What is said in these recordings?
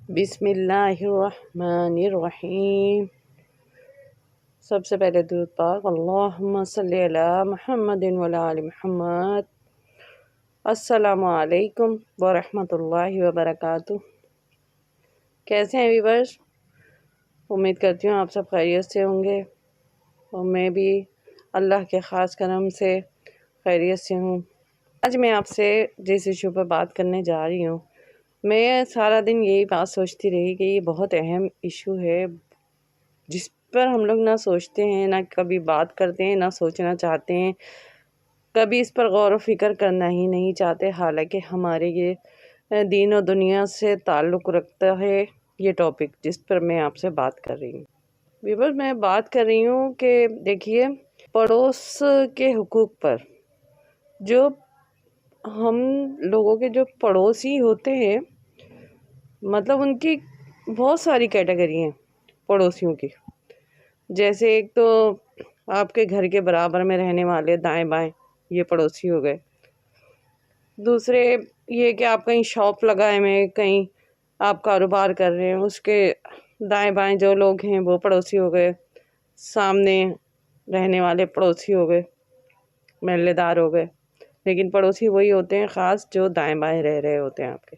بسم اللہ الرحمن الرحیم۔ سب سے پہلے درود پاک اللہم صلی علی محمد وعلی آل محمد۔ السلام علیکم ورحمۃ اللہ وبرکاتہ۔ کیسے ہیں ویورز؟ امید کرتی ہوں آپ سب خیریت سے ہوں گے اور میں بھی اللہ کے خاص کرم سے خیریت سے ہوں۔ آج میں آپ سے جس ایشو پر بات کرنے جا رہی ہوں، میں سارا دن یہی بات سوچتی رہی کہ یہ بہت اہم ایشو ہے جس پر ہم لوگ نہ سوچتے ہیں، نہ کبھی بات کرتے ہیں، نہ سوچنا چاہتے ہیں، کبھی اس پر غور و فکر کرنا ہی نہیں چاہتے، حالانکہ ہمارے یہ دین و دنیا سے تعلق رکھتا ہے یہ ٹاپک جس پر میں آپ سے بات کر رہی ہوں۔ ویور میں بات کر رہی ہوں کہ دیکھیے، پڑوس کے حقوق پر جو ہم لوگوں کے جو پڑوسی ہوتے ہیں، مطلب ان کی بہت ساری کیٹیگری ہیں پڑوسیوں کی۔ جیسے ایک تو آپ کے گھر کے برابر میں رہنے والے دائیں بائیں، یہ پڑوسی ہو گئے۔ دوسرے یہ کہ آپ کہیں شاپ لگائے ہوئے، کہیں آپ کاروبار کر رہے ہیں، اس کے دائیں بائیں جو لوگ ہیں وہ پڑوسی ہو گئے۔ سامنے رہنے والے پڑوسی ہو گئے، محلے دار ہو گئے۔ لیکن پڑوسی وہی ہوتے ہیں خاص جو دائیں بائیں رہ رہے ہوتے ہیں آپ کے۔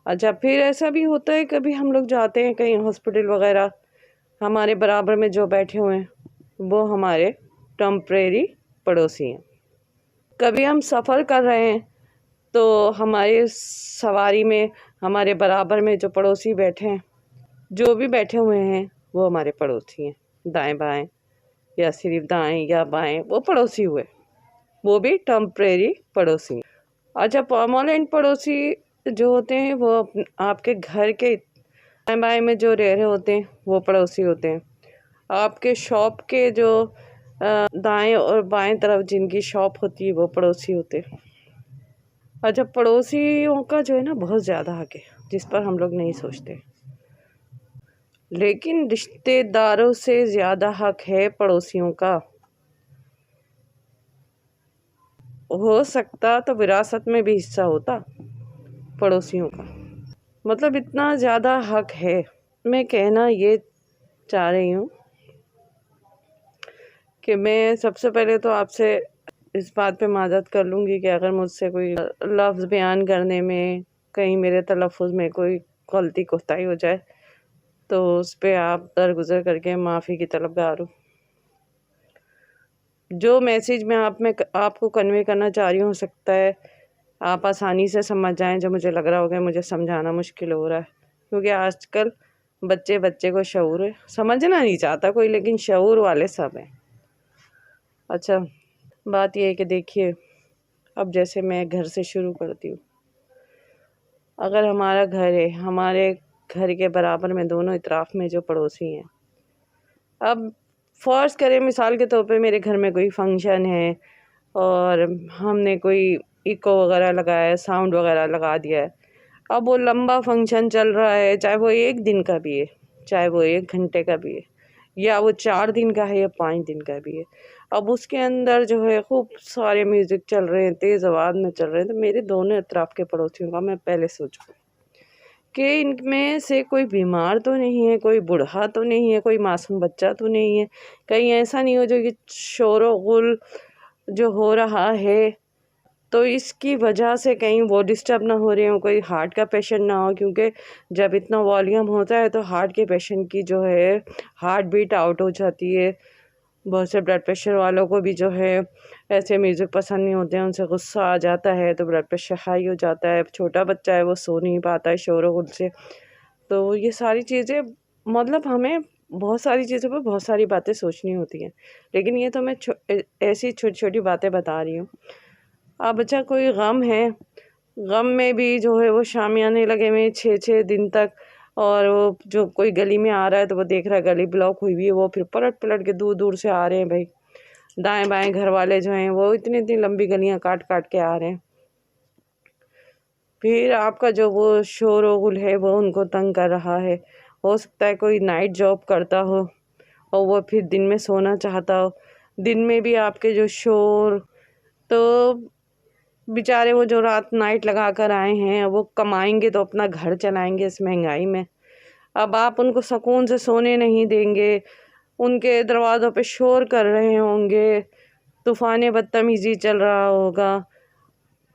اچھا، پھر ایسا بھی ہوتا ہے کبھی ہم لوگ جاتے ہیں کہیں ہاسپٹل وغیرہ، ہمارے برابر میں جو بیٹھے ہوئے ہیں وہ ہمارے ٹیمپریری پڑوسی ہیں۔ کبھی ہم سفر کر رہے ہیں تو ہمارے سواری میں ہمارے برابر میں جو پڑوسی بیٹھے ہیں، جو بھی بیٹھے ہوئے ہیں وہ ہمارے پڑوسی ہیں، دائیں بائیں یا صرف دائیں یا بائیں، وہ پڑوسی ہوئے، وہ بھی ٹیمپریری پڑوسی ہیں۔ اچھا، پرماننٹ پڑوسی جو ہوتے ہیں وہ آپ کے گھر کے دائیں بائیں میں جو رہ رہے ہوتے ہیں وہ پڑوسی ہوتے ہیں۔ آپ کے شاپ کے جو دائیں اور بائیں طرف جن کی شاپ ہوتی ہے وہ پڑوسی ہوتے ہیں۔ اچھا، پڑوسیوں کا جو ہے نا بہت زیادہ حق ہے جس پر ہم لوگ نہیں سوچتے، لیکن رشتے داروں سے زیادہ حق ہے پڑوسیوں کا۔ ہو سکتا تو وراثت میں بھی حصہ ہوتا پڑوسیوں کا، مطلب اتنا زیادہ حق ہے۔ میں کہنا یہ چاہ رہی ہوں کہ میں سب سے پہلے تو آپ سے اس بات پہ معذرت کر لوں گی کہ اگر مجھ سے کوئی لفظ بیان کرنے میں، کہیں میرے تلفظ میں کوئی غلطی کوتاہی ہو جائے تو اس پہ آپ درگزر کر کے معافی کی طلبگار ہوں۔ جو میسیج میں آپ کو کنوے کرنا چاہ رہی ہوں، ہو سکتا ہے آپ آسانی سے سمجھ جائیں، جو مجھے لگ رہا ہوگا مجھے سمجھانا مشکل ہو رہا ہے، کیونکہ آج کل بچے کو شعور ہے، سمجھنا نہیں چاہتا کوئی، لیکن شعور والے سب ہیں۔ اچھا، بات یہ ہے کہ دیکھیے، اب جیسے میں گھر سے شروع کرتی ہوں۔ اگر ہمارا گھر ہے، ہمارے گھر کے برابر میں دونوں اطراف میں جو پڑوسی ہیں، اب فرض کریں مثال کے طور پہ میرے گھر میں کوئی فنکشن ہے اور ہم نے کوئی ایکو وغیرہ لگایا ہے، ساؤنڈ وغیرہ لگا دیا ہے۔ اب وہ لمبا فنکشن چل رہا ہے، چاہے وہ 1 دن کا بھی ہے، چاہے وہ 1 گھنٹے کا بھی ہے، یا وہ 4 دن کا ہے یا 5 دن کا بھی ہے۔ اب اس کے اندر جو ہے خوب سارے میوزک چل رہے ہیں، تیز آواز میں چل رہے ہیں، تو میرے دونوں اطراف کے پڑوسیوں کا میں پہلے سوچوں کہ ان میں سے کوئی بیمار تو نہیں ہے، کوئی بوڑھا تو نہیں ہے، کوئی معصوم بچہ تو نہیں ہے، کہیں ایسا نہیں ہو جو کہ شور و غل جو ہو رہا ہے تو اس کی وجہ سے کہیں وہ ڈسٹرب نہ ہو رہے ہوں، کوئی ہارٹ کا پیشنٹ نہ ہو، کیونکہ جب اتنا والیوم ہوتا ہے تو ہارٹ کے پیشنٹ کی جو ہے ہارٹ بیٹ آؤٹ ہو جاتی ہے۔ بہت سے بلڈ پریشر والوں کو بھی جو ہے ایسے میوزک پسند نہیں ہوتے ہیں، ان سے غصہ آ جاتا ہے تو بلڈ پریشر ہائی ہو جاتا ہے۔ چھوٹا بچہ ہے وہ سو نہیں پاتا ہے شور و غل سے۔ تو یہ ساری چیزیں، مطلب ہمیں بہت ساری چیزوں پہ بہت ساری باتیں سوچنی ہوتی ہیں، لیکن یہ تو میں ایسی چھوٹی چھوٹی باتیں بتا رہی ہوں۔ اب بچہ کوئی غم ہے، غم میں بھی جو ہے وہ شامیانے لگے ہوئے 6 دن تک، اور وہ جو کوئی گلی میں آ رہا ہے تو وہ دیکھ رہا ہے گلی بلاک ہوئی ہوئی ہے، وہ پھر پلٹ کے دور دور سے آ رہے ہیں بھائی، دائیں بائیں گھر والے جو ہیں وہ اتنی لمبی گلیاں کاٹ کے آ رہے ہیں۔ پھر آپ کا جو وہ شور و غل ہے وہ ان کو تنگ کر رہا ہے۔ ہو سکتا ہے کوئی نائٹ جاب کرتا ہو اور وہ پھر دن میں سونا چاہتا ہو، دن میں بھی آپ کے جو شور، تو بیچارے وہ جو رات نائٹ لگا کر آئے ہیں وہ کمائیں گے تو اپنا گھر چلائیں گے اس مہنگائی میں۔ اب آپ ان کو سکون سے سونے نہیں دیں گے، ان کے دروازوں پہ شور کر رہے ہوں گے، طوفان بدتمیزی چل رہا ہوگا،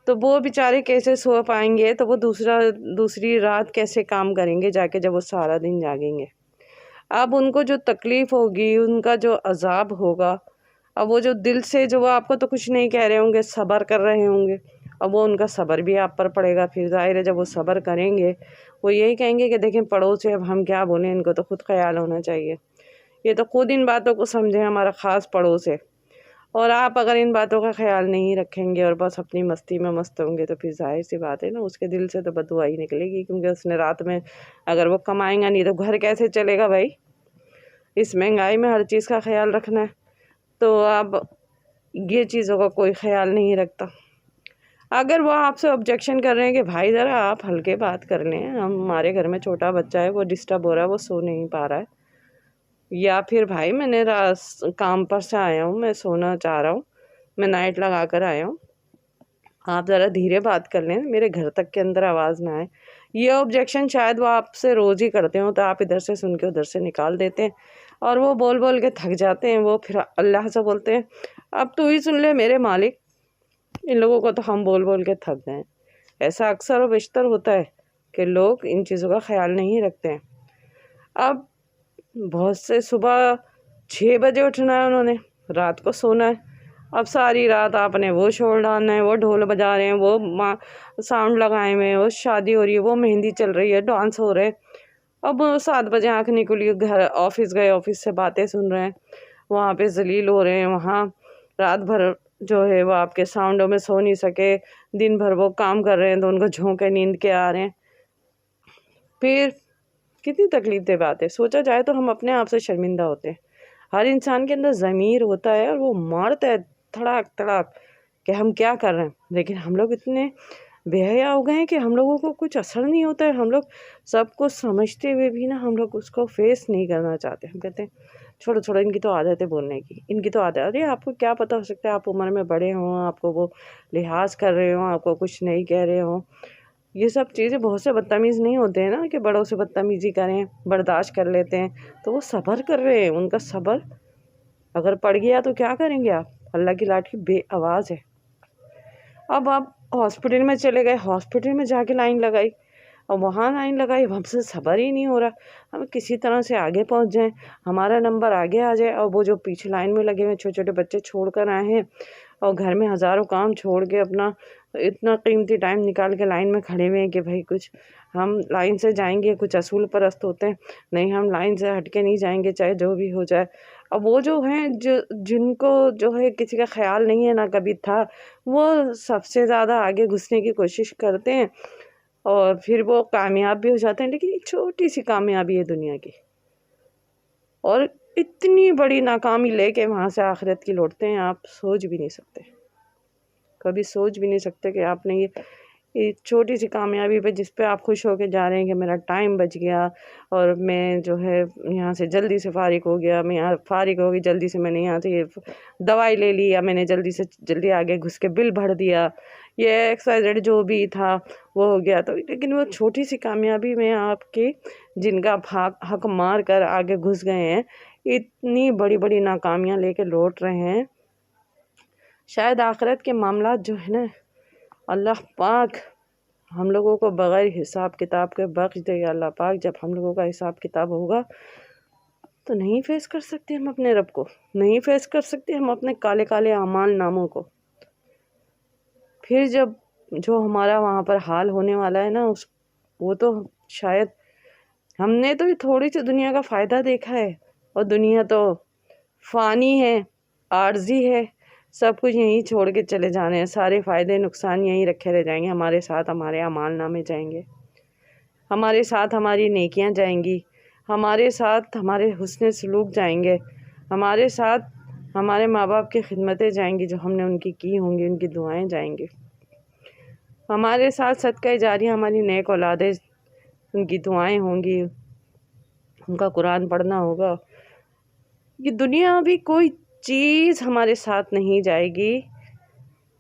تو وہ بیچارے کیسے سو پائیں گے؟ تو وہ دوسری رات کیسے کام کریں گے جا کے جب وہ سارا دن جاگیں گے؟ اب ان کو جو تکلیف ہوگی، ان کا جو عذاب ہوگا، اب وہ جو دل سے جو وہ آپ کو تو کچھ نہیں کہہ رہے ہوں گے، صبر کر رہے ہوں گے، اب وہ ان کا صبر بھی آپ پر پڑے گا۔ پھر ظاہر ہے جب وہ صبر کریں گے وہ یہی کہیں گے کہ دیکھیں پڑوس سے اب ہم کیا بولیں، ان کو تو خود خیال ہونا چاہیے، یہ تو خود ان باتوں کو سمجھیں، ہمارا خاص پڑوس ہے۔ اور آپ اگر ان باتوں کا خیال نہیں رکھیں گے اور بس اپنی مستی میں مست ہوں گے تو پھر ظاہر سی بات ہے نا اس کے دل سے تو بددعا ہی نکلے گی، کیونکہ اس نے رات میں اگر وہ کمائیں گا نہیں تو گھر کیسے چلے گا بھائی؟ اس مہنگائی میں ہر چیز کا خیال رکھنا ہے، تو اب یہ چیزوں کا کوئی خیال نہیں رکھتا۔ اگر وہ آپ سے آبجیکشن کر رہے ہیں کہ بھائی ذرا آپ ہلکے بات کر لیں، ہمارے گھر میں چھوٹا بچہ ہے وہ ڈسٹرب ہو رہا ہے، وہ سو نہیں پا رہا ہے، یا پھر بھائی میں نے کام پر سے آیا ہوں، میں سونا چاہ رہا ہوں، میں نائٹ لگا کر آیا ہوں، آپ ذرا دھیرے بات کر لیں، میرے گھر تک کے اندر آواز نہ آئے، یہ آبجیکشن شاید وہ آپ سے روز ہی کرتے ہوں، تو آپ ادھر سے سن کے ادھر سے نکال دیتے ہیں، اور وہ بول بول کے تھک جاتے ہیں، وہ پھر اللہ سے بولتے ہیں اب تو ہی سن لے میرے مالک، ان لوگوں کو تو ہم بول بول کے تھک گئے ہیں۔ ایسا اکثر و بیشتر ہوتا ہے کہ لوگ ان چیزوں کا خیال نہیں رکھتے ہیں۔ اب بہت سے صبح 6 بجے اٹھنا ہے، انہوں نے رات کو سونا ہے، اب ساری رات آپ نے وہ شور ڈالنا ہے، وہ ڈھول بجا رہے ہیں، وہ ساؤنڈ لگائے ہوئے ہیں، وہ شادی ہو رہی ہے، وہ مہندی چل رہی ہے، ڈانس ہو رہے ہیں، اب 7 بجے آنکھ نکلی، گھر آفس گئے، آفس سے باتیں سن رہے ہیں، وہاں پہ ذلیل ہو رہے ہیں، وہاں رات بھر جو ہے وہ آپ کے ساؤنڈوں میں سو نہیں سکے، دن بھر وہ کام کر رہے ہیں تو ان کو جھونکے نیند کے آ رہے ہیں، پھر کتنی تکلیف دہ بات ہے۔ سوچا جائے تو ہم اپنے آپ سے شرمندہ ہوتے ہیں، ہر انسان کے اندر ضمیر ہوتا ہے اور وہ مارتا ہے تھڑاک تھڑاک کہ ہم کیا کر رہے ہیں، لیکن ہم لوگ اتنے بے حیا ہو گئے ہیں کہ ہم لوگوں کو کچھ اثر نہیں ہوتا ہے، ہم لوگ سب کچھ سمجھتے ہوئے بھی نا ہم لوگ اس کو فیس نہیں کرنا چاہتے، ہم کہتے ہیں چھوڑو چھوڑو، ان کی تو عادت ہے بولنے کی، ان کی تو عادت ہے۔ ارے آپ کو کیا پتہ ہو سکتا ہے آپ عمر میں بڑے ہوں، آپ کو وہ لحاظ کر رہے ہوں، آپ کو کچھ نہیں کہہ رہے ہوں، یہ سب چیزیں بہت سے بدتمیز نہیں ہوتے ہیں نا کہ بڑوں سے بدتمیزی کریں، برداشت کر لیتے ہیں، تو وہ صبر کر رہے ہیں، ان کا صبر اگر پڑ گیا تو کیا کریں گے آپ؟ اللہ کی لاٹھی بے آواز ہے۔ اب آپ ہاسپٹل میں چلے گئے، ہاسپٹل میں جا کے لائن لگائی، اور وہاں لائن لگائی، ہم سے صبر ہی نہیں ہو رہا، ہم کسی طرح سے آگے پہنچ جائیں، ہمارا نمبر آگے آ جائے، اور وہ جو پیچھے لائن میں لگے ہوئے چھوٹے چھوٹے بچے چھوڑ کر آئے ہیں اور گھر میں ہزاروں کام چھوڑ کے اپنا اتنا قیمتی ٹائم نکال کے لائن میں کھڑے ہوئے ہیں کہ بھائی کچھ ہم لائن سے جائیں گے، کچھ اصول پرست ہوتے ہیں، نہیں ہم لائن سے ہٹ کے نہیں جائیں گے چاہے جو بھی ہو جائے۔ اب وہ جو ہیں جن کو جو ہے کسی کا خیال نہیں ہے، نہ کبھی تھا، وہ سب سے زیادہ آگے گھسنے کی کوشش کرتے ہیں اور پھر وہ کامیاب بھی ہو جاتے ہیں، لیکن ایک چھوٹی سی کامیابی ہے دنیا کی، اور اتنی بڑی ناکامی لے کے وہاں سے آخرت کی لوٹتے ہیں، آپ سوچ بھی نہیں سکتے، کبھی سوچ بھی نہیں سکتے کہ آپ نے یہ چھوٹی سی کامیابی پہ جس پہ آپ خوش ہو کے جا رہے ہیں کہ میرا ٹائم بچ گیا اور میں جو ہے یہاں سے جلدی سے فارغ ہو گیا، میں یہاں فارغ ہو گئی جلدی سے، میں نے یہاں سے یہ دوائی لے لی، یا میں نے جلدی سے جلدی آگے گھس کے بل بھر دیا، یہ ایکسرسائز جو بھی تھا وہ ہو گیا، تو لیکن وہ چھوٹی سی کامیابی میں آپ کی جن کا حق مار کر آگے گھس گئے ہیں، اتنی بڑی بڑی ناکامیاں لے کے لوٹ رہے ہیں۔ شاید آخرت کے معاملات جو ہے نا اللہ پاک ہم لوگوں کو بغیر حساب کتاب کے بخش دے گا، اللہ پاک جب ہم لوگوں کا حساب کتاب ہوگا تو نہیں فیس کر سکتے ہم اپنے رب کو، نہیں فیس کر سکتے ہم اپنے کالے کالے اعمال ناموں کو، پھر جب جو ہمارا وہاں پر حال ہونے والا ہے نا وہ تو شاید ہم نے تو تھوڑی سی دنیا کا فائدہ دیکھا ہے، اور دنیا تو فانی ہے، عارضی ہے، سب کچھ یہیں چھوڑ کے چلے جانے ہیں، سارے فائدے نقصان یہیں رکھے رہ جائیں گے، ہمارے ساتھ ہمارے اعمال نامے جائیں گے، ہمارے ساتھ ہماری نیکیاں جائیں گی، ہمارے ساتھ ہمارے حسن سلوک جائیں گے، ہمارے ساتھ ہمارے ماں باپ کی خدمتیں جائیں گی جو ہم نے ان کی ہوں گی، ان کی دعائیں جائیں گی، ہمارے ساتھ صدقہ جاریہ ہماری نیک اولادیں ان کی دعائیں ہوں گی، ان کا قرآن پڑھنا ہوگا، یہ دنیا بھی کوئی چیز ہمارے ساتھ نہیں جائے گی